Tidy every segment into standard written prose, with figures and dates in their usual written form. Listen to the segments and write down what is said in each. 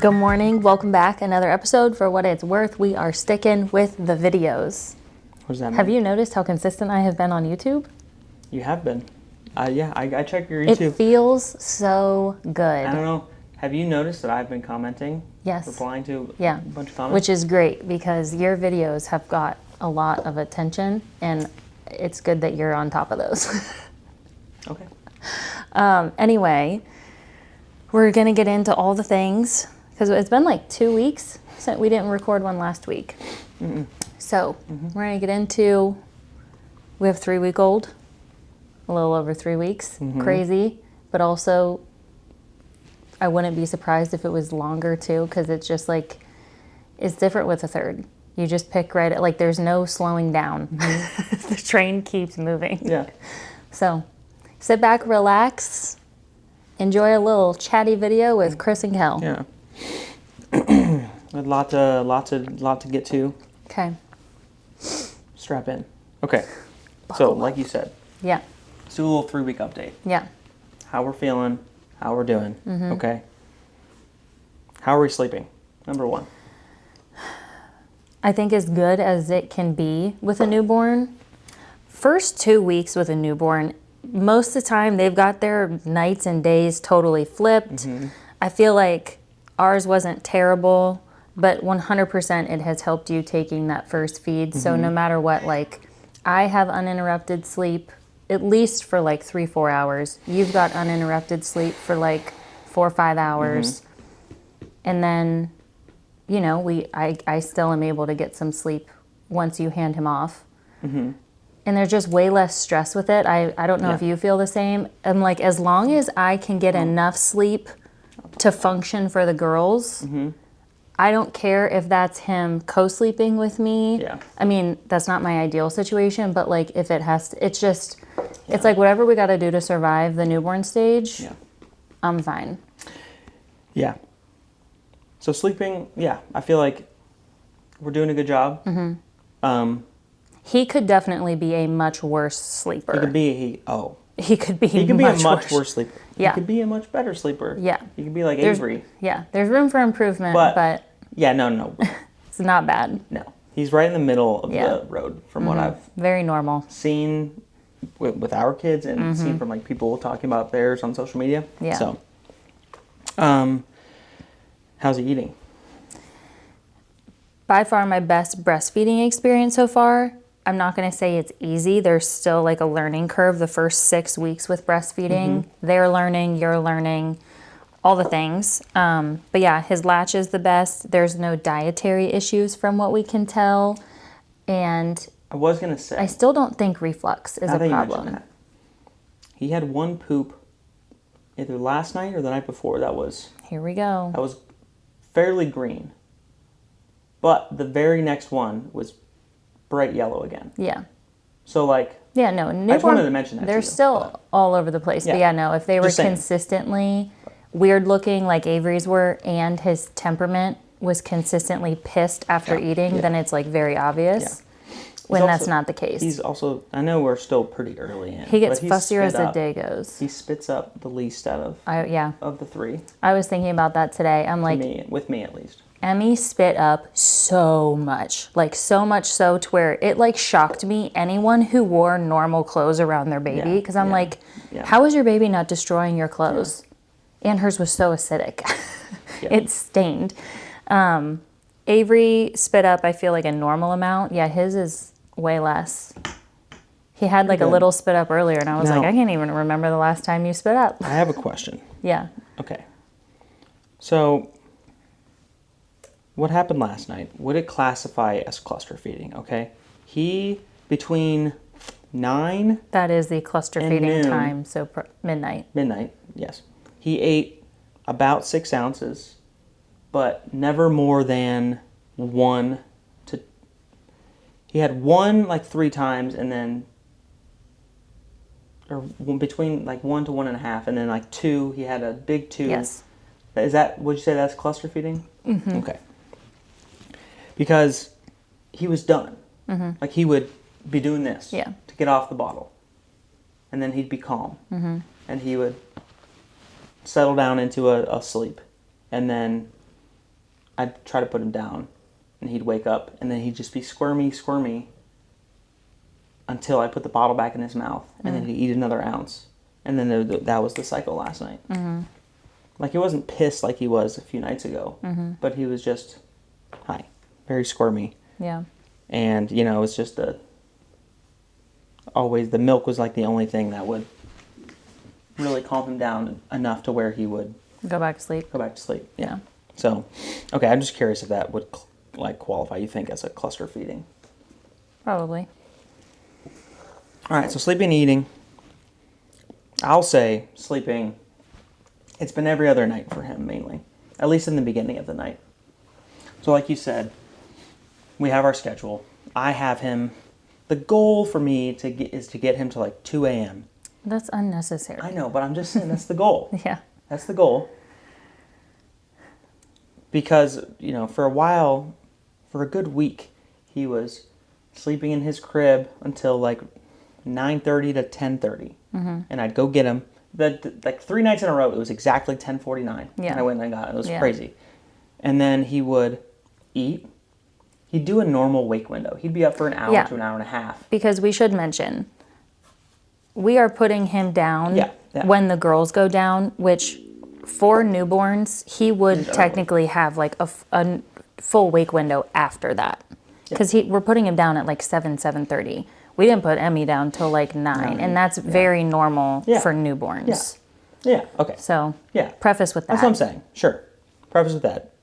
Good morning, welcome back. Another episode. For what it's worth, we are sticking with the videos. What does that mean? Have you noticed how consistent I have been on YouTube? You have been. Yeah, I check your YouTube. It feels so good. I don't know. Have you noticed that I've been commenting? Yes. Replying to Yeah. a bunch of comments? Which is great because your videos have got a lot of attention and it's good that you're on top of those. Okay. Anyway, we're going to get into all the things because it's been like 2 weeks since we didn't record one last week. So we're going to get into, we have 3-week-old, a little over 3 weeks, crazy, but also I wouldn't be surprised if it was longer too, because it's just like, it's different with a third. You just pick right at, like there's no slowing down. The train keeps moving. Yeah. So sit back, relax, enjoy a little chatty video with Chris and Kel. Yeah. A lot to get to. Okay. Strap in. Okay. So, like you said, Yeah. let's do a little 3-week update. Yeah. How we're feeling, how we're doing. Okay. How are we sleeping? Number one. I think as good as it can be with a newborn. First 2 weeks with a newborn, most of the time they've got their nights and days totally flipped. I feel like ours wasn't terrible, but 100% it has helped you taking that first feed. So no matter what, like I have uninterrupted sleep at least for like 3-4 hours. You've got uninterrupted sleep for like 4 or 5 hours. And then, you know, I still am able to get some sleep once you hand him off. And there's just way less stress with it. I don't know if you feel the same. I'm like, as long as I can get enough sleep to function for the girls, I don't care if that's him co-sleeping with me. Yeah. I mean, that's not my ideal situation, but like if it has to, it's just, it's like whatever we got to do to survive the newborn stage, I'm fine. Yeah. So sleeping, yeah, I feel like we're doing a good job. He could definitely be a much worse sleeper. He could be He could be a much worse sleeper. Yeah. He could be a much better sleeper. Yeah. He could be like Avery. Yeah, there's room for improvement, but yeah, no. it's not bad. No. He's right in the middle of the road from what I've Very normal. seen with our kids and seen from like people talking about theirs on social media. Yeah. So, how's he eating? By far my best breastfeeding experience so far. I'm not going to say it's easy. There's still like a learning curve the first 6 weeks with breastfeeding. They're learning, you're learning, all the things. But yeah, his latch is the best. There's no dietary issues from what we can tell. And I was going to say, I still don't think reflux is a problem. He had one poop either last night or the night before. That was fairly green. But the very next one was bright yellow again. Yeah. So like, yeah, no, newborn, I just wanted to mention that. They're still all over the place. But yeah, no, if they were consistently weird looking like Avery's were and his temperament was consistently pissed after eating, then it's like very obvious when that's not the case. He's also, I know we're still pretty early in. He gets fussier as the day goes. He spits up the least out of of the three. I was thinking about that today. I'm like, with me at least. Emmy spit up so much, like so much so to where it like shocked me, anyone who wore normal clothes around their baby, because I'm like, how is your baby not destroying your clothes? And hers was so acidic. It stained. Avery spit up, I feel like a normal amount. Yeah, his is way less. He had like a little spit up earlier and I was like, I can't even remember the last time you spit up. I have a question. Yeah. Okay. So what happened last night? Would it classify as cluster feeding? Okay. He, between 9... That is the cluster feeding time, so midnight. Midnight, yes. He ate about 6 ounces, but never more than 1 to... He had 1 like 3 times, and then... Or between like 1 to 1.5, and then like 2, he had a big 2. Yes. Is that, would you say that's cluster feeding? Okay. Because he was done. Like he would be doing this to get off the bottle. And then he'd be calm. And he would settle down into a sleep. And then I'd try to put him down, and he'd wake up, and then he'd just be squirmy until I put the bottle back in his mouth, and then he'd eat another ounce. And then that was the cycle last night. Like, he wasn't pissed like he was a few nights ago, but he was just, very squirmy. Yeah. And, you know, it's just always the milk was like the only thing that would really calm him down enough to where he would Go back to sleep. go back to sleep. Yeah. So, okay, I'm just curious if that would like qualify, you think, as a cluster feeding. Probably. All right, so sleeping and eating. I'll say sleeping, it's been every other night for him mainly, at least in the beginning of the night. So like you said, we have our schedule. I have him, the goal for me is to get him to like 2 a.m. That's unnecessary. I know, but I'm just saying that's the goal. Yeah. That's the goal. Because, you know, for a while, for a good week, he was sleeping in his crib until like 9:30 to 10:30. And I'd go get him. Like 3 nights in a row, it was exactly 10:49. Yeah. And I went and I got it. It was crazy. And then he would eat. He'd do a normal wake window. He'd be up for an hour to an hour and a half. Because we should mention, we are putting him down when the girls go down, which for newborns, he would technically have like a full wake window after that. Because we're putting him down at like 7:30. We didn't put Emmy down till like 9, and that's very normal for newborns. Yeah, okay. So, preface with that. That's what I'm saying. Sure. Preface with that.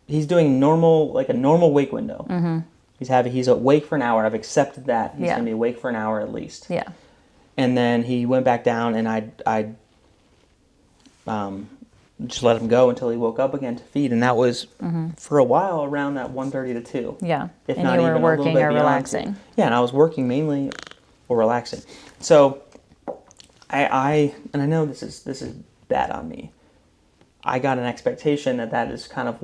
He's doing normal, like a normal wake window. He's awake for an hour. I've accepted that. He's going to be awake for an hour at least. Yeah. And then he went back down, and I'd just let him go until he woke up again to feed. And that was, for a while, around that 1:30 to 2. Yeah. If and not you were even working a little bit or beyond relaxing. 2. Yeah, and I was working mainly or relaxing. So, I know this is bad on me. I got an expectation that is kind of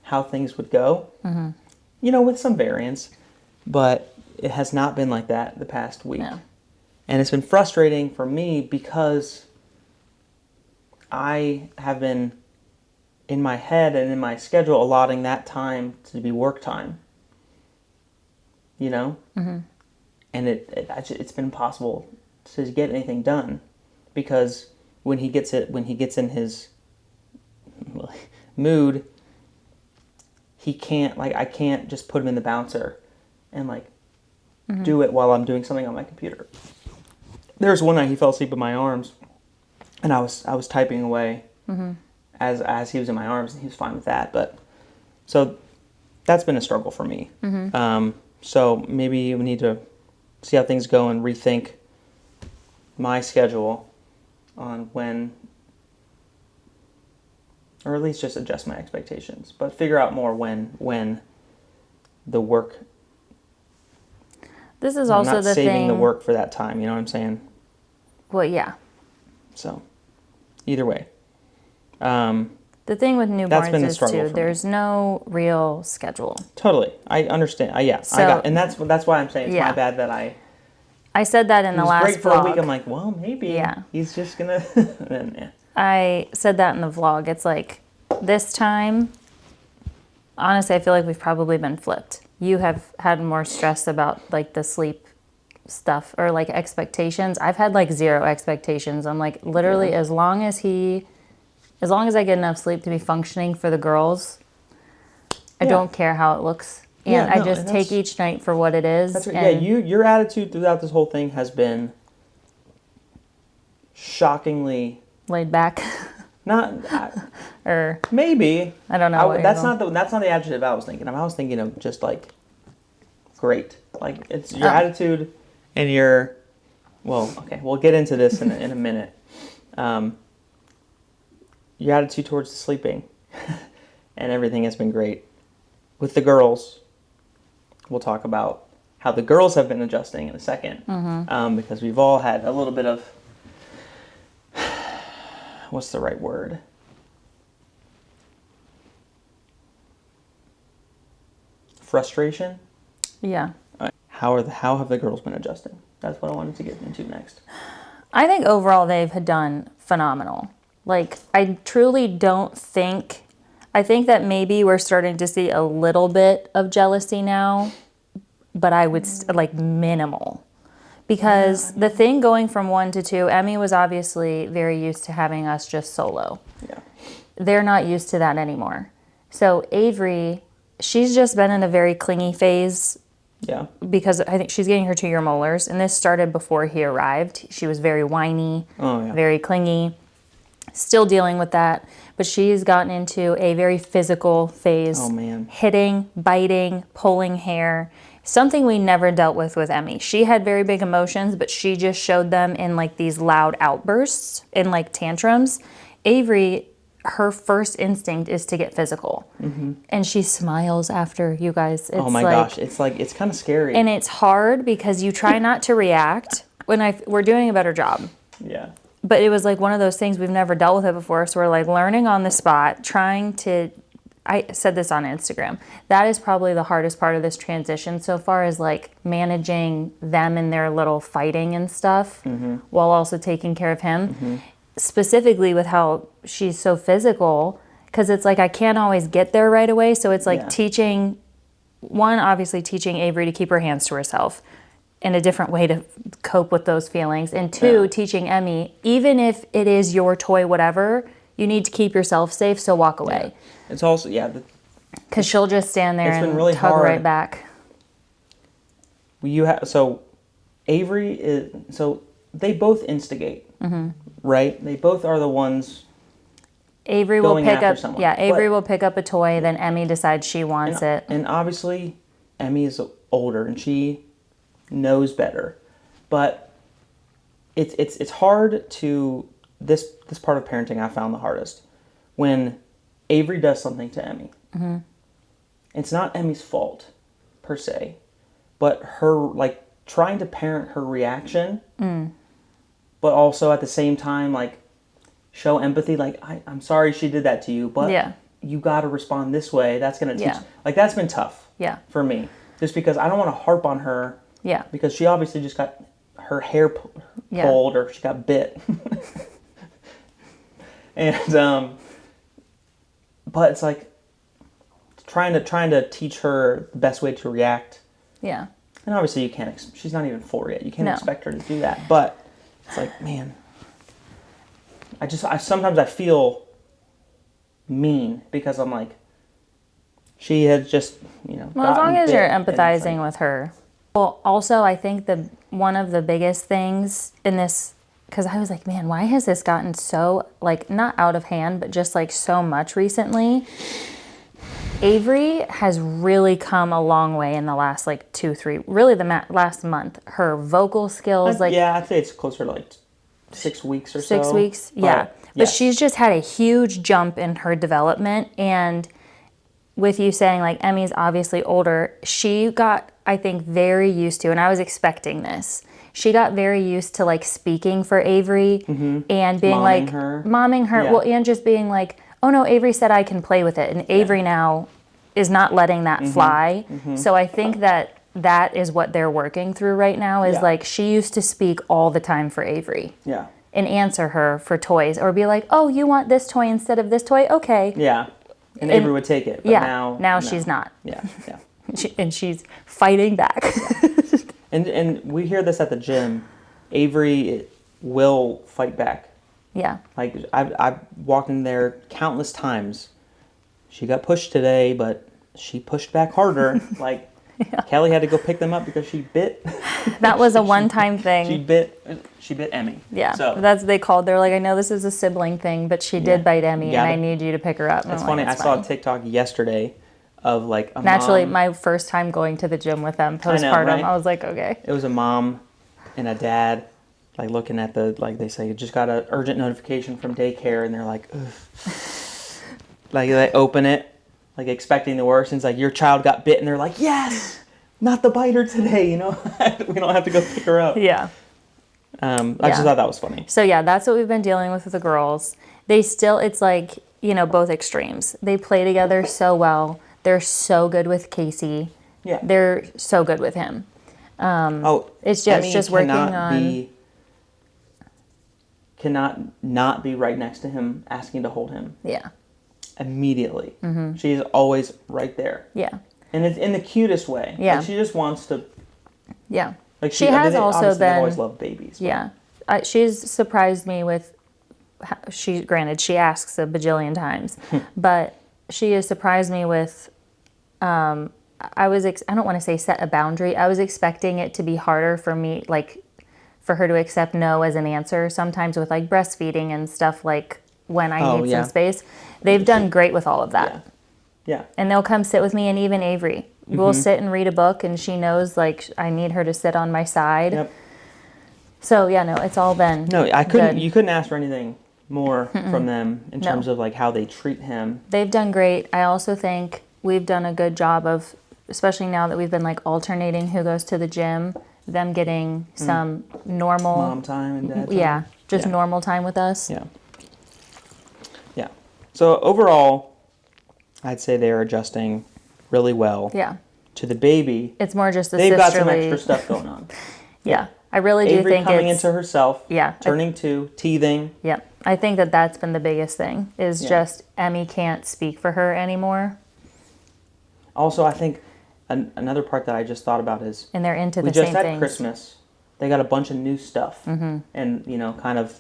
how things would go. You know, with some variance, but it has not been like that the past week. No. And it's been frustrating for me because I have been in my head and in my schedule allotting that time to be work time. You know? And it's been impossible to get anything done because when he gets in his mood, he can't, like, I can't just put him in the bouncer and like do it while I'm doing something on my computer. There was one night he fell asleep in my arms, and I was typing away as he was in my arms, and he was fine with that. But so that's been a struggle for me. So maybe we need to see how things go and rethink my schedule on when, or at least just adjust my expectations, but figure out more when the work. This is also not the thing. saving the work for that time. You know what I'm saying? Well, yeah. So, either way. The thing with newborns been the is struggle too, for there's no real schedule. Totally, I understand. And that's why I'm saying it's my bad that I said that in the last great for vlog. a week. I'm like, well, maybe he's just gonna. Then, I said that in the vlog. It's like this time, honestly, I feel like we've probably been flipped. You have had more stress about like the sleep stuff or like expectations. I've had like 0 expectations. I'm like, literally, as long as I get enough sleep to be functioning for the girls, I don't care how it looks. And I just take each night for what it is. That's right. Your attitude throughout this whole thing has been shockingly laid back. Not, or maybe. I don't know. That's not the adjective I was thinking of. I was thinking of just like great. Like it's your attitude and your. Well, okay, we'll get into this in a minute. Your attitude towards the sleeping and everything has been great. With the girls, we'll talk about how the girls have been adjusting in a second, because we've all had a little bit of. What's the right word? Frustration? Yeah. How have the girls been adjusting? That's what I wanted to get into next. I think overall they've done phenomenal. Like, I truly don't think, I think that maybe we're starting to see a little bit of jealousy now, but I would, like, minimal. Because the thing going from 1 to 2, Emmy was obviously very used to having us just solo. Yeah. They're not used to that anymore. So Avery, she's just been in a very clingy phase. Yeah. Because I think she's getting her 2-year molars, and this started before he arrived. She was very whiny, very clingy, still dealing with that. But she's gotten into a very physical phase. Oh, man. Hitting, biting, pulling hair. Something we never dealt with Emmy. She had very big emotions, but she just showed them in like these loud outbursts and like tantrums. Avery, her first instinct is to get physical. And she smiles after, you guys. It's oh my gosh, it's kind of scary. And it's hard because you try not to react when we're doing a better job. Yeah. But it was like one of those things, we've never dealt with it before. So we're like learning on the spot, trying to, I said this on Instagram, that is probably the hardest part of this transition so far, is like managing them and their little fighting and stuff while also taking care of him. Specifically with how she's so physical, because it's like I can't always get there right away. So it's like teaching, one, obviously teaching Avery to keep her hands to herself in a different way to cope with those feelings. And 2, teaching Emmy, even if it is your toy, whatever, you need to keep yourself safe, so walk away. It's also, because she'll just stand there and really tug hard. right back. So Avery is, so they both instigate, right? They both are the ones. Avery will going pick after up, someone. Avery will pick up a toy, then Emmy decides she wants it. And obviously, Emmy is older and she knows better, but it's hard to this part of parenting. I found the hardest when Avery does something to Emmy. It's not Emmy's fault per se, but her like trying to parent her reaction, but also at the same time like show empathy. Like I'm sorry she did that to you, but you got to respond this way. That's gonna teach. Like that's been tough. For me, just because I don't want to harp on her. Because she obviously just got her hair pulled or she got bit. And but it's like trying to teach her the best way to react. And obviously you can't. She's not even 4 yet. You can't expect her to do that. But it's like, man, I sometimes I feel mean because I'm like, she has just Well, as long as you're empathizing like, with her. Well, also, I think one of the biggest things in this, because I was like, man, why has this gotten so, like, not out of hand, but just, like, so much recently? Avery has really come a long way in the last, like, 2, 3, really the last month. Her vocal skills, like... Yeah, I'd say it's closer to, like, 6 weeks or so. 6 weeks, But she's just had a huge jump in her development, and with you saying, like, Emmy's obviously older, she got, I think, very used to, and I was expecting this, she got very used to, like, speaking for Avery and being momming her, well, and just being like, oh no, Avery said I can play with it, and Avery now is not letting that fly. So I think that is what they're working through right now, is like, she used to speak all the time for Avery. And answer her for toys, or be like, oh, you want this toy instead of this toy? Okay. And Avery would take it. But now no. She's not. And she's fighting back. And we hear this at the gym. Avery will fight back. Like I've walked in there countless times. She got pushed today, but she pushed back harder. Like Kelly had to go pick them up because she bit. That was a one-time thing. She bit Emmy. So that's what they called. They're like, I know this is a sibling thing, but she did bite Emmy, and I need you to pick her up. It's funny. I saw a TikTok yesterday of like a naturally mom. My first time going to the gym with them postpartum. I was like, okay. It was a mom and a dad, like looking at they say you just got an urgent notification from daycare, and they're like, ugh. Like they open it, like expecting the worst, and it's like your child got bit, and they're like, yes, not the biter today, we don't have to go pick her up. I just thought that was funny. So that's what we've been dealing with the girls. They still, it's like, both extremes. They play together so well. They're so good with Casey. They're so good with him. It's just working on. Cannot not be right next to him, asking to hold him. immediately. She's always right there. Yeah. And it's in the cutest way. Yeah. Like she just wants to. Yeah. Like She has also obviously they've been. always loved babies. But. Yeah. She's surprised me with. Granted, she asks a bajillion times, but she has surprised me with. I don't want to say set a boundary. I was expecting it to be harder for me, like, for her to accept no as an answer. Sometimes with like breastfeeding and stuff, like when I need some space, they've done great with all of that. Yeah. And they'll come sit with me, and even Avery. We'll sit and read a book, and she knows like I need her to sit on my side. Yep. So yeah, no, it's all been couldn't. good. You couldn't ask for anything more from them in terms of like how they treat him. They've done great. I also think we've done a good job of, especially now that we've been like alternating who goes to the gym, them getting some normal Mom time and dad time. Yeah, just normal time with us. Yeah. Yeah. So overall, I'd say they're adjusting really well. Yeah. To the baby. It's more just the they've sisterly. got some extra stuff going on. Yeah. I really do Avery think coming it's into herself. Yeah. Turning to teething. Yeah. I think that that's been the biggest thing is just Emmy can't speak for her anymore. Also, I think another part that I just thought about is And they're into we the just same had things. Christmas. They got a bunch of new stuff, and kind of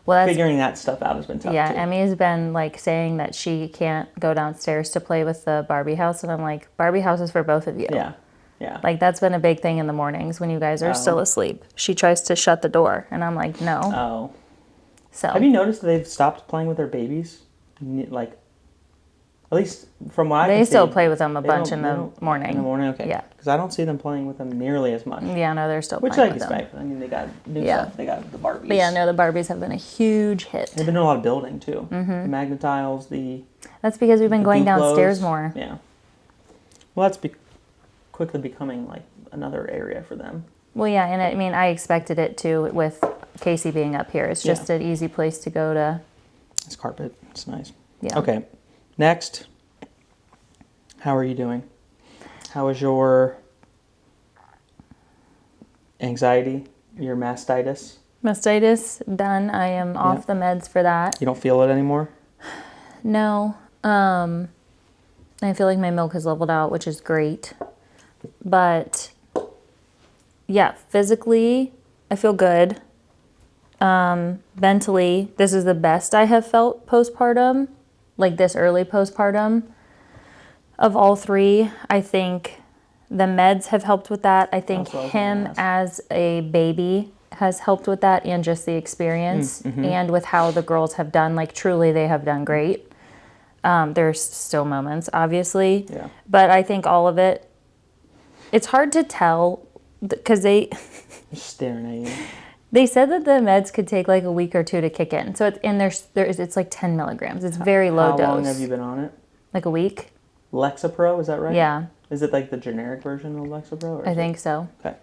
figuring that stuff out has been tough. Yeah, too. Emmy's been like saying that she can't go downstairs to play with the Barbie house, and I'm like, Barbie house is for both of you. Yeah, yeah. Like that's been a big thing in the mornings when you guys are still asleep. She tries to shut the door, and I'm like, no. Oh. So Have you noticed that they've stopped playing with their babies? Like, at least from what I can see. They still play with them a they bunch don't- in they the don't- morning. In the morning, okay. Yeah. Because I don't see them playing with them nearly as much. Yeah, no, they're still Which playing I with them. expect. I mean, they got new Yeah. stuff. They got the Barbies. But yeah, no, the Barbies have been a huge hit. They've been doing a lot of building, too. The magnetiles, the That's because we've been going Duplos. downstairs more. Yeah. Well, that's quickly becoming, like, another area for them. Well, yeah, and I mean, I expected it to with Casey being up here. It's just an easy place to go to. It's carpet. It's nice. Yeah. Okay. Next. How are you doing? How is your anxiety, your mastitis? Mastitis done. I am off the meds for that. You don't feel it anymore? No. I feel like my milk has leveled out, which is great. But yeah, physically, I feel good. Mentally, this is the best I have felt postpartum, like this early postpartum. Of all three, I think the meds have helped with that. I think him as a baby has helped with that, and just the experience and with how the girls have done. Like truly, they have done great. There's still moments, obviously, but I think all of it. It's hard to tell because Just staring at you. they said that the meds could take like a week or two to kick in. So it's like 10 milligrams. It's very low dose. How long have you been on it? Like a week? Lexapro, is that right? Yeah. Is it like the generic version of Lexapro? I think so. Okay.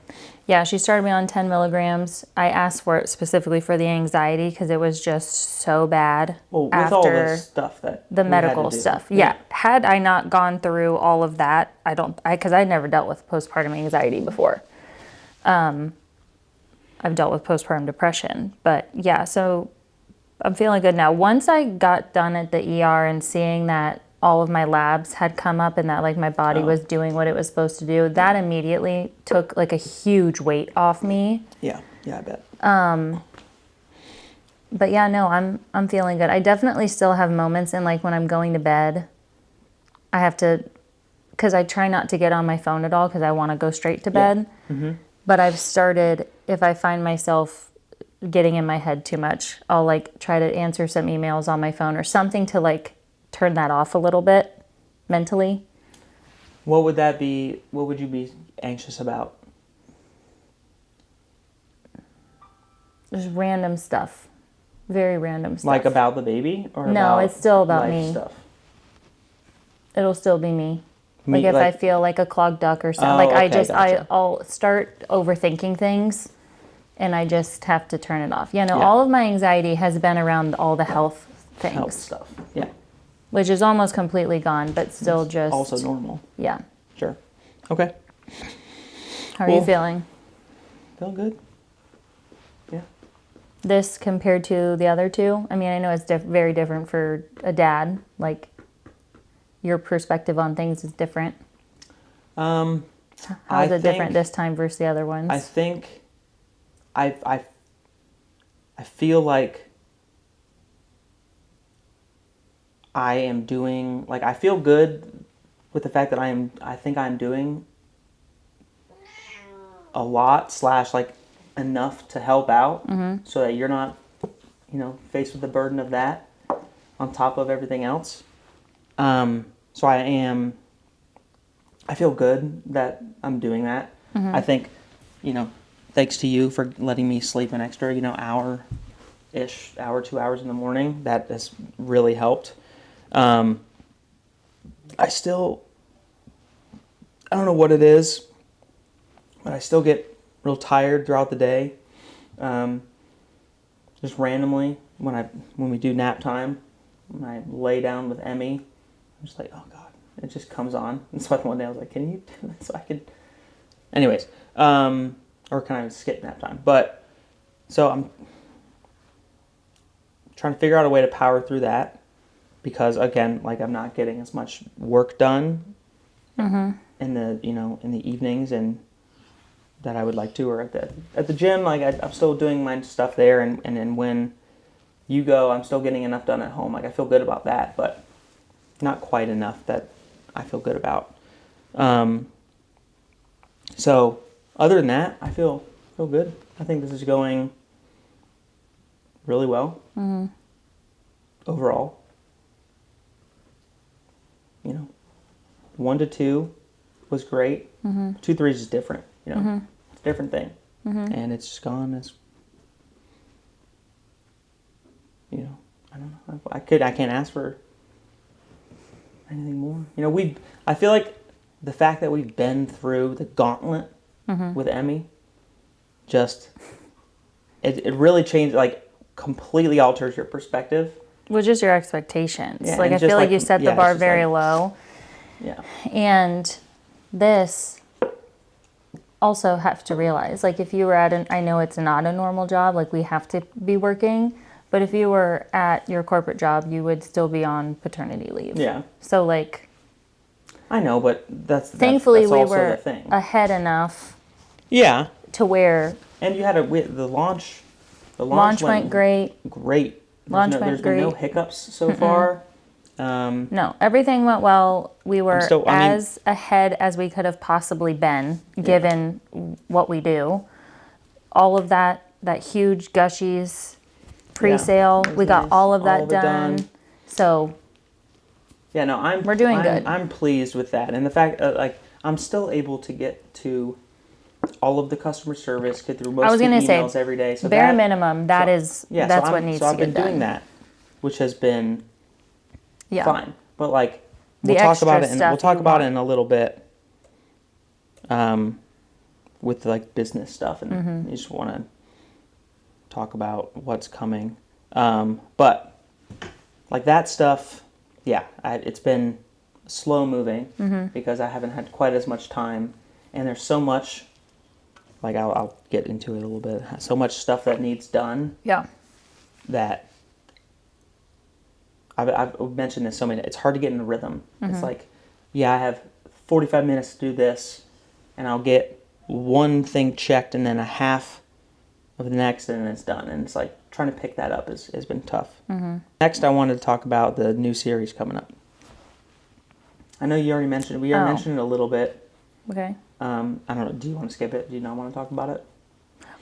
Yeah, she started me on 10 milligrams. I asked for it specifically for the anxiety because it was just so bad. Well, with after all the stuff that the we medical had to do. stuff. Yeah. Had I not gone through all of that, because I never dealt with postpartum anxiety before. I've dealt with postpartum depression, but yeah, so I'm feeling good now. Once I got done at the ER and seeing that all of my labs had come up and that like my body was doing what it was supposed to do, that immediately took like a huge weight off me. Yeah, I bet. But yeah, no, I'm feeling good. I definitely still have moments in like when I'm going to bed, I have to, because I try not to get on my phone at all because I want to go straight to bed. But I've started, if I find myself getting in my head too much, I'll like try to answer some emails on my phone or something to like turn that off a little bit mentally. What would that be? What would you be anxious about? Just random stuff. Very random stuff. Like about the baby? Or No, about it's still about life me. Stuff? It'll still be me. Me, Like if like- I feel like a clogged duck or something. Oh, like okay, gotcha. I'll start overthinking things and I just have to turn it off. Yeah, no, Yeah. all of my anxiety has been around all the health things. Health stuff. Yeah. Which is almost completely gone, but still just... Also normal. Yeah. Sure. Okay. How are you feeling? Feel good. Yeah. this compared to the other two? I mean, I know it's very different for a dad. Like, your perspective on things is different. How is it different this time versus the other ones? I think I feel like I am doing, like, I feel good with the fact that I think I'm doing a lot / like enough to help out so that you're not, you know, faced with the burden of that on top of everything else. So I feel good that I'm doing that. I think, you know, thanks to you for letting me sleep an extra, you know, hour, 2 hours in the morning. That has really helped. I don't know what it is, but I still get real tired throughout the day. Just randomly when we do nap time, when I lay down with Emmy, I'm just like, oh God, it just comes on. And so one day I was like, can you do this so I could, anyways, or can I skip nap time? But so I'm trying to figure out a way to power through that because again, like I'm not getting as much work done in the, you know, in the evenings and that I would like to, or at the gym, like I'm still doing my stuff there, and then when you go, I'm still getting enough done at home. Like I feel good about that, but not quite enough that I feel good about. So other than that, I feel good. I think this is going really well overall. You know, 1 to 2 was great. 2 3 is different. You know, it's a different thing, and it's just gone as, you know, I don't know. I can't ask for anything more. You know, I feel like the fact that we've been through the gauntlet with Emmy, just, it really changed, like, completely alters your perspective. Well, just your expectations. Yeah, like, I feel like you set the bar very low. Yeah. And this also have to realize, like, if you were I know it's not a normal job, like we have to be working, but if you were at your corporate job, you would still be on paternity leave. Yeah. So, like, I know, but thankfully that's we also were the thing. ahead enough. Yeah. To where. And you had the launch. The launch went great. Great. There's been no hiccups so far. No, everything went well. We were as ahead as we could have possibly been, given what we do. All of that huge Gushies pre-sale, we got all of that done. So, yeah, no, we're doing good. I'm pleased with that, and the fact like I'm still able to get to all of the customer service, get through most of the emails every day. So bare minimum, that's what needs to get done. So I've been doing that, which has been fine. But like we'll talk about it in a little bit. With like business stuff, and you just want to talk about what's coming. But like that stuff, it's been slow moving because I haven't had quite as much time, and there's so much. Like I'll get into it a little bit. So much stuff that needs done. Yeah. That I've mentioned this so many. It's hard to get in the rhythm. It's like, I have 45 minutes to do this, and I'll get one thing checked, and then a half of the next, and then it's done. And it's like trying to pick that up has been tough. Next, I wanted to talk about the new series coming up. I know you already mentioned it. We already mentioned it a little bit. Okay. I don't know. Do you want to skip it? Do you not want to talk about it?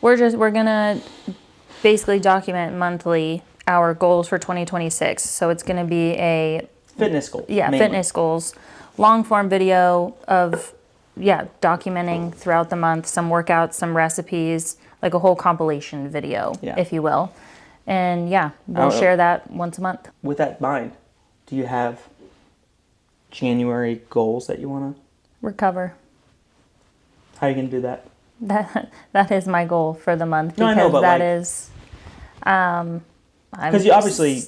We're gonna basically document monthly our goals for 2026. So it's gonna be a fitness goal. Yeah, mainly. Fitness goals. Long form video of documenting throughout the month some workouts, some recipes, like a whole compilation video, if you will. And we'll share that once a month. With that in mind, do you have January goals that you want to recover? How are you going to do that? That is my goal for the month. No, because I know, but that is, because obviously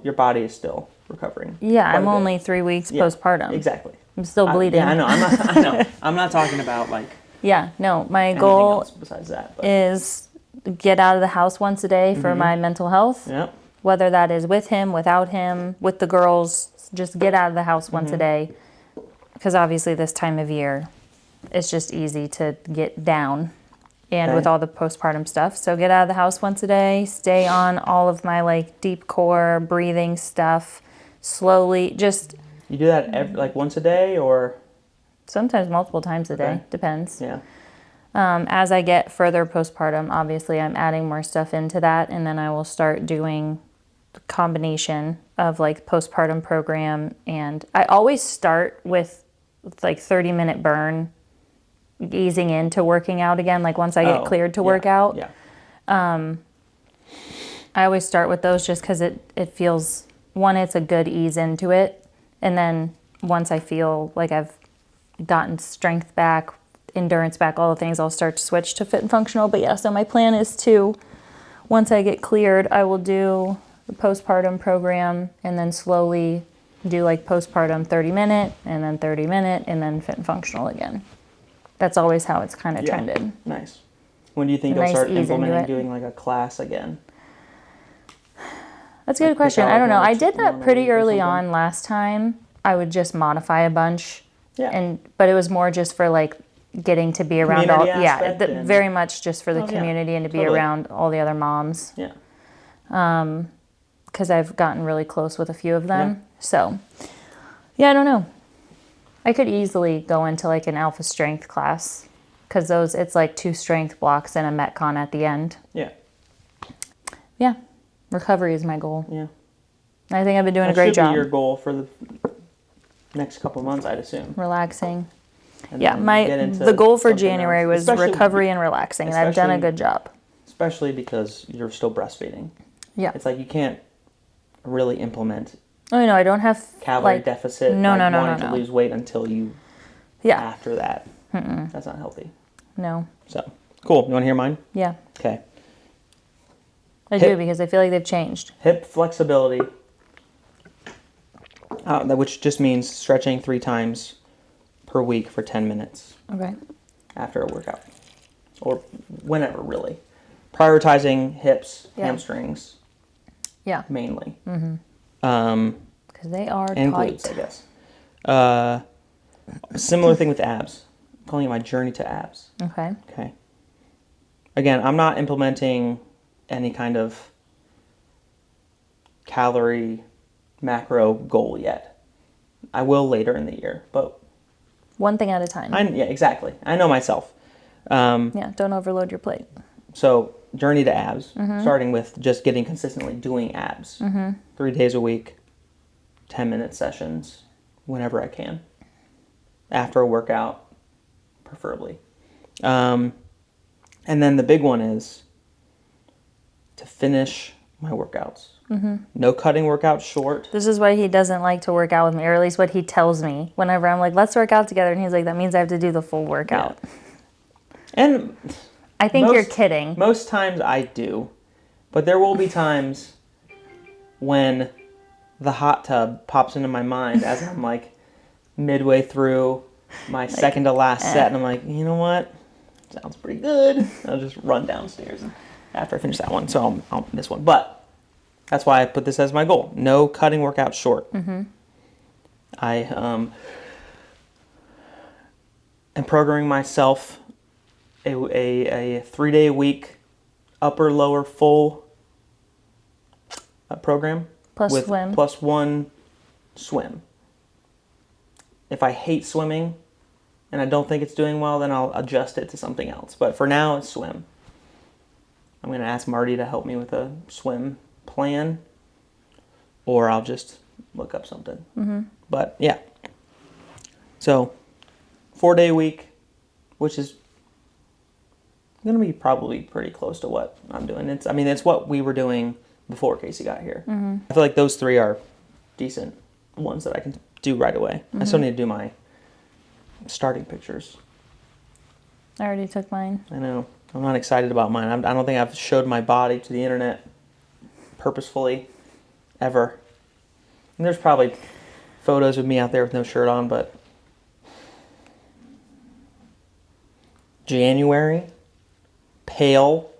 your body is still recovering. Yeah, I'm only 3 weeks postpartum. Exactly. I'm still bleeding. I know. I know. I'm not talking about like. Yeah, no. My goal besides that is get out of the house once a day for my mental health. Yep. Whether that is with him, without him, with the girls, just get out of the house once a day. Because obviously this time of year, it's just easy to get down. And with all the postpartum stuff. So get out of the house once a day, stay on all of my like deep core breathing stuff, slowly, just. You do that like once a day or? Sometimes multiple times a day, depends. Yeah. As I get further postpartum, obviously I'm adding more stuff into that, and then I will start doing a combination of like postpartum program, and I always start with like 30-minute burn, easing into working out again, like once I get cleared to work out. Yeah. I always start with those just because it feels, one, it's a good ease into it, and then once I feel like I've gotten strength back, endurance back, all the things, I'll start to switch to fit and functional. But yeah, so my plan is to, once I get cleared, I will do the postpartum program and then slowly do like postpartum 30-minute and then 30-minute and then fit and functional again. That's always how it's kind of trended. Nice. When do you think you'll start implementing doing like a class again? That's a good question. I don't know. I did that pretty early on last time. I would just modify a bunch. Yeah. But it was more just for like getting to be around all, very much just for the community and to be around all the other moms. Yeah. Because I've gotten really close with a few of them. Yeah. So, yeah, I don't know. I could easily go into like an alpha strength class because it's like 2 strength blocks and a Metcon at the end. Yeah. Yeah. Recovery is my goal. Yeah. I think I've been doing a great job. That should be your goal for the next couple of months, I'd assume. Relaxing. Yeah, the goal for January was recovery and relaxing, and I've done a good job. Especially because you're still breastfeeding. Yeah. It's like you can't really implement I don't have calorie deficit. No. To lose weight until you. Yeah. After that. That's not healthy. No. So cool. You want to hear mine? Yeah. Okay. I do because I feel like they've changed. Hip flexibility, which just means stretching 3 times per week for 10 minutes. Okay. After a workout, or whenever really. Prioritizing hips, hamstrings. Yeah. Mainly. Because they are and tight. Glutes, I guess. Similar thing with abs. I'm calling it my journey to abs. Okay. Okay. Again, I'm not implementing any kind of calorie macro goal yet. I will later in the year, but one thing at a time. Yeah, exactly. I know myself. Don't overload your plate. So journey to abs, starting with just getting consistently doing abs. 3 days a week, 10-minute sessions, whenever I can. After a workout, preferably. And then the big one is to finish my workouts. No cutting workouts short. This is why he doesn't like to work out with me, or at least what he tells me whenever I'm like, let's work out together. And he's like, that means I have to do the full workout. Yeah. And I think you're kidding. Most times I do. But there will be times when the hot tub pops into my mind as I'm like midway through my second to last set. And I'm like, you know what? Sounds pretty good. I'll just run downstairs after I finish that one. So I'll miss one. But that's why I put this as my goal. No cutting workouts short. I am programming myself a 3-day-a-week upper lower full program plus swim. Plus 1 swim. If I hate swimming and I don't think it's doing well, then I'll adjust it to something else. But for now, it's swim. I'm going to ask Marty to help me with a swim plan, or I'll just look up something. But yeah. So 4-day a week, which is going to be probably pretty close to what I'm doing. It's what we were doing before Casey got here. I feel like those 3 are decent ones that I can do right away. I still need to do my starting pictures. I already took mine. I know. I'm not excited about mine. I don't think I've showed my body to the internet purposefully ever. And there's probably photos of me out there with no shirt on, but January, pale,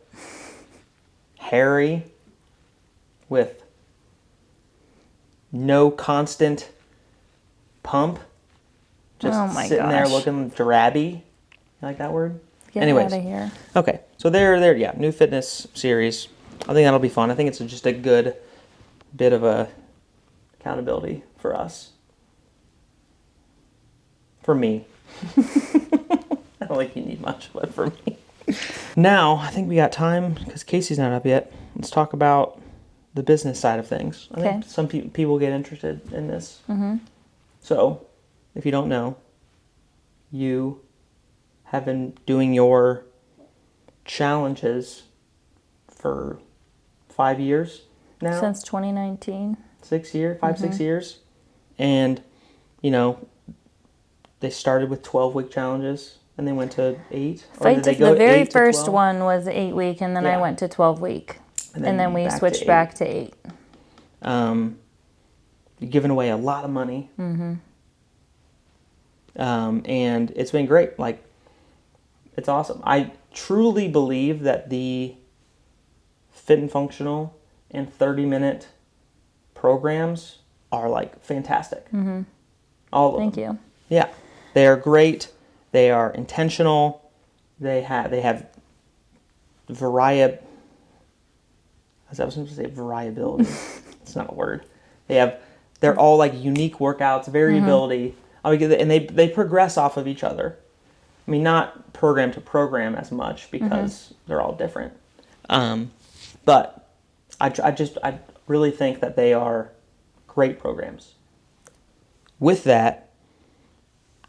hairy with no constant pump. Just Oh my sitting there gosh. looking drabby. You like that word? Get Anyways. out of here. Okay, so there, yeah, new fitness series. I think that'll be fun. I think it's just a good bit of a accountability for us. For me. I don't think you need much, but for me. Now, I think we got time, because Casey's not up yet. Let's talk about the business side of things. I think some people get interested in this. So, if you don't know, you have been doing your challenges for 5 years now? Since 2019. 6 years, 6 years. And, you know, they started with 12-week challenges and they went to 8? Or did they go the very 8 to first 12? one was 8-week, and then I went to 12-week. And then we switched back to 8. You're giving away a lot of money. And it's been great. Like, it's awesome. I truly believe that the Fit and Functional and 30-minute programs are, like, fantastic. All of them. Thank you. Yeah. They are great. They are intentional. They have variety. I was supposed to say variability. It's not a word. They're all like unique workouts, variability. And they progress off of each other. I mean, not program to program as much because they're all different. But I really think that they are great programs. With that,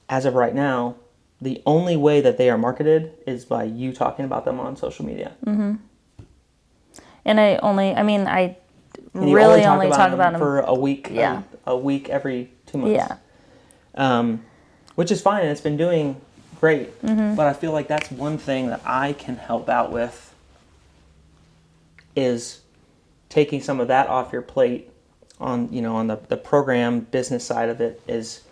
as of right now, the only way that they are marketed is by you talking about them on social media. And I And really you only talk about them for a week. Yeah. A week every 2 months. Yeah. Which is fine, and it's been doing great. But I feel like that's one thing that I can help out with, is taking some of that off your plate on the program business side of it, is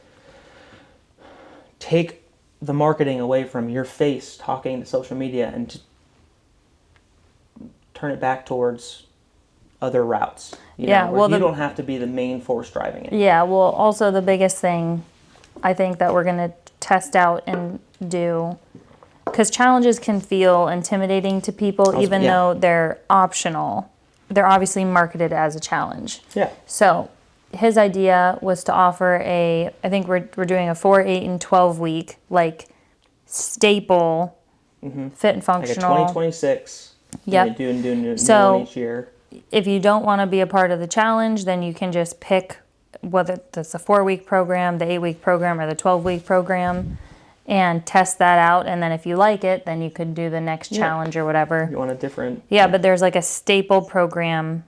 take the marketing away from your face talking to social media and to turn it back towards other routes. You don't have to be the main force driving it. Yeah, well, also the biggest thing I think that we're going to test out and do, because challenges can feel intimidating to people, even though they're optional. They're obviously marketed as a challenge. Yeah. So his idea was to offer I think we're doing a 4, 8, and 12 week, like, staple Fit and Functional. Like a 2026. Yep. Do new So one each year. if you don't want to be a part of the challenge, then you can just pick whether that's the 4-week program, the 8-week program, or the 12-week program, and test that out. And then if you like it, then you could do the next challenge or whatever. You want a different... Yeah, but there's like a staple program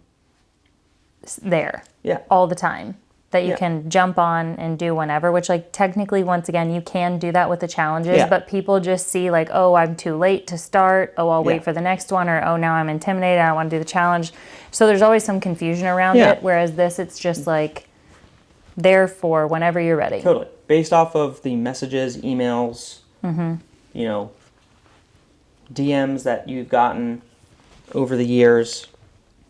there. Yeah. All the time that you can jump on and do whenever, which, like, technically, once again, you can do that with the challenges, but people just see, like, oh, I'm too late to start. Oh, I'll wait for the next one. Or, oh, now I'm intimidated. I don't want to do the challenge. So there's always some confusion around it. Whereas this, it's just like there for whenever you're ready. Totally. Based off of the messages, emails, DMs that you've gotten over the years,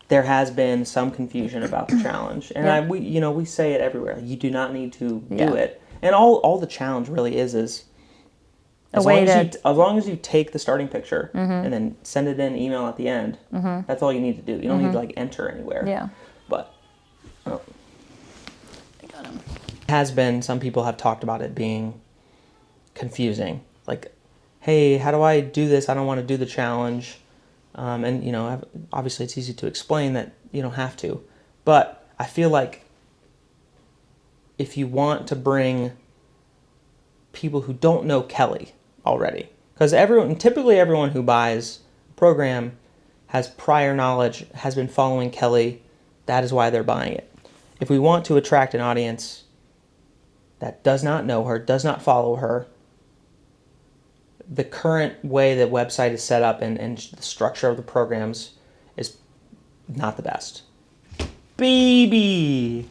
there has been some confusion about the challenge. And we say it everywhere. You do not need to do it. And all the challenge really is as long as you take the starting picture and then send it in email at the end, that's all you need to do. You don't need to, like, enter anywhere. Yeah. But has been, some people have talked about it being confusing. Like, hey, how do I do this? I don't want to do the challenge. And, obviously it's easy to explain that you don't have to. But I feel like if you want to bring people who don't know Kelly already, because typically everyone who buys a program has prior knowledge, has been following Kelly, that is why they're buying it. If we want to attract an audience that does not know her, does not follow her, the current way the website is set up and the structure of the programs is not the best. Baby!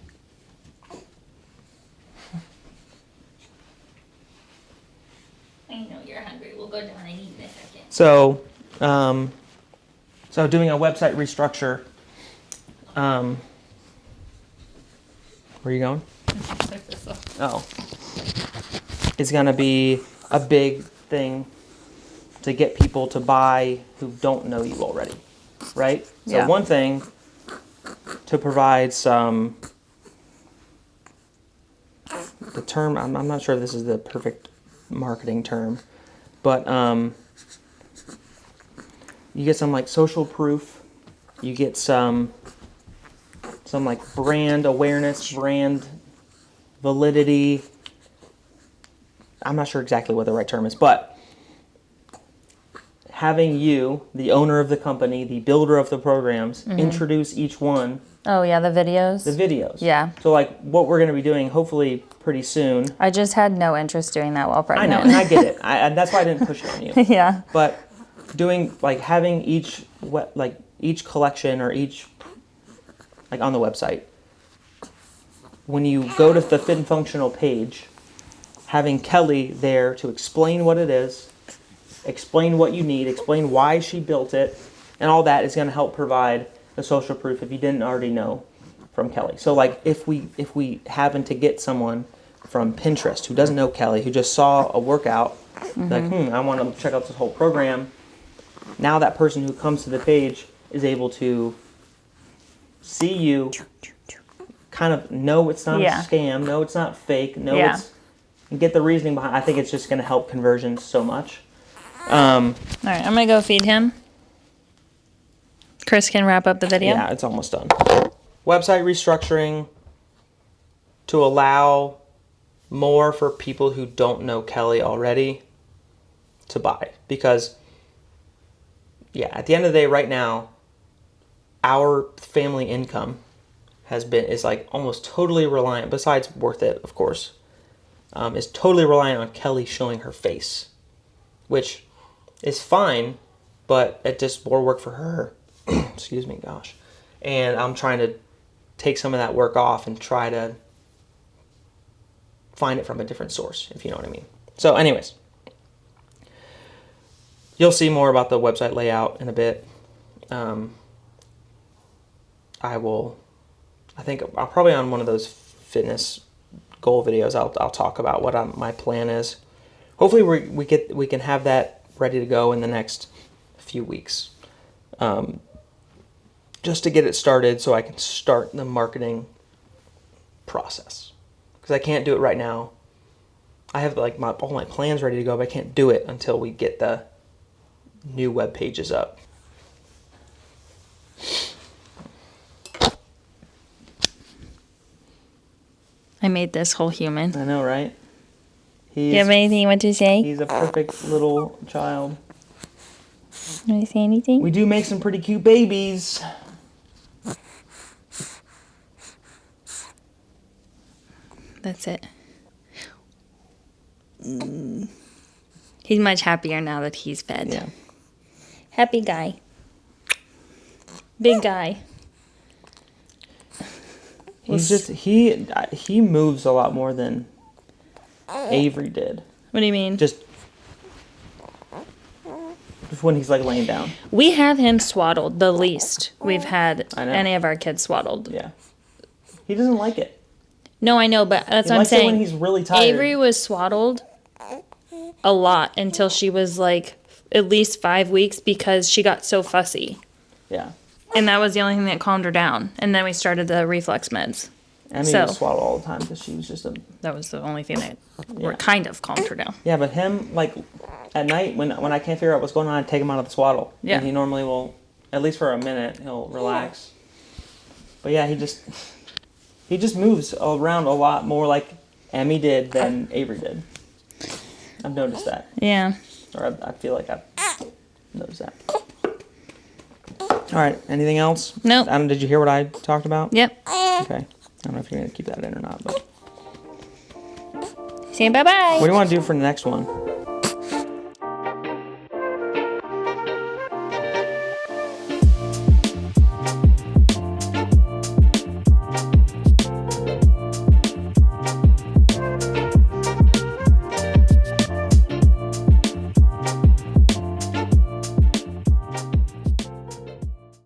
I know you're hungry. We'll go down and eat in a second. So, So doing a website restructure. Where are you going? Oh. It's going to be a big thing to get people to buy who don't know you already, right? So Yeah. one thing, to provide some, the term, I'm not sure if this is the perfect marketing term, but you get some like social proof, you get some like brand awareness, brand validity. I'm not sure exactly what the right term is, but having you, the owner of the company, the builder of the programs, introduce each one. Oh yeah, the videos. The videos. Yeah. So like what we're going to be doing hopefully pretty soon. I just had no interest doing that while pregnant. I know, and I get it. That's why I didn't push it on you. Yeah. But doing like having each collection or each like on the website, when you go to the Fit and Functional page, having Kelly there to explain what it is, explain what you need, explain why she built it, and all that is going to help provide the social proof if you didn't already know from Kelly. So like if we happen to get someone from Pinterest who doesn't know Kelly, who just saw a workout, like, I want to check out this whole program, now that person who comes to the page is able to see you, kind of know it's not a scam, know it's not fake, know it's, and get the reasoning behind. I think it's just going to help conversions so much. All right, I'm going to go feed him. Chris can wrap up the video. Yeah, it's almost done. Website restructuring to allow more for people who don't know Kelly already to buy. Because, yeah, at the end of the day, right now, our family income is like almost totally reliant, besides worth it, of course, is totally reliant on Kelly showing her face, which is fine, but it just more work for her. Excuse me, gosh. And I'm trying to take some of that work off and try to find it from a different source, if you know what I mean. So anyways, you'll see more about the website layout in a bit. I think I'll probably on one of those fitness goal videos, I'll talk about what my plan is. Hopefully we can have that ready to go in the next few weeks. Just to get it started so I can start the marketing process. Because I can't do it right now. I have like all my plans ready to go, but I can't do it until we get the new web pages up. I made this whole human. I know, right? Do you have anything you want to say? He's a perfect little child. You want to say anything? We do make some pretty cute babies. That's it. He's much happier now that he's fed. Yeah. Happy guy. Big guy. He's just he moves a lot more than Avery did. What do you mean? Just when he's like laying down. We have him swaddled the least we've had any of our kids swaddled. Yeah. He doesn't like it. No, I know, but that's He what I'm likes it saying. when he's really tired. Avery was swaddled a lot until she was like at least 5 weeks because she got so fussy. Yeah. And that was the only thing that calmed her down. And then we started the reflex meds. Emmy would swallow all the time because she was just a... That was the only thing that kind of calmed her down. Yeah, but him, like, at night when I can't figure out what's going on, I take him out of the swaddle. Yeah. And he normally will, at least for a minute, he'll relax. But yeah, he just moves around a lot more like Emmy did than Avery did. I've noticed that. Yeah. Or I feel like I've noticed that. All right, anything else? Nope. Adam, did you hear what I talked about? Yep. Okay. I don't know if you're going to keep that in or not, but... Say bye-bye. What do you want to do for the next one?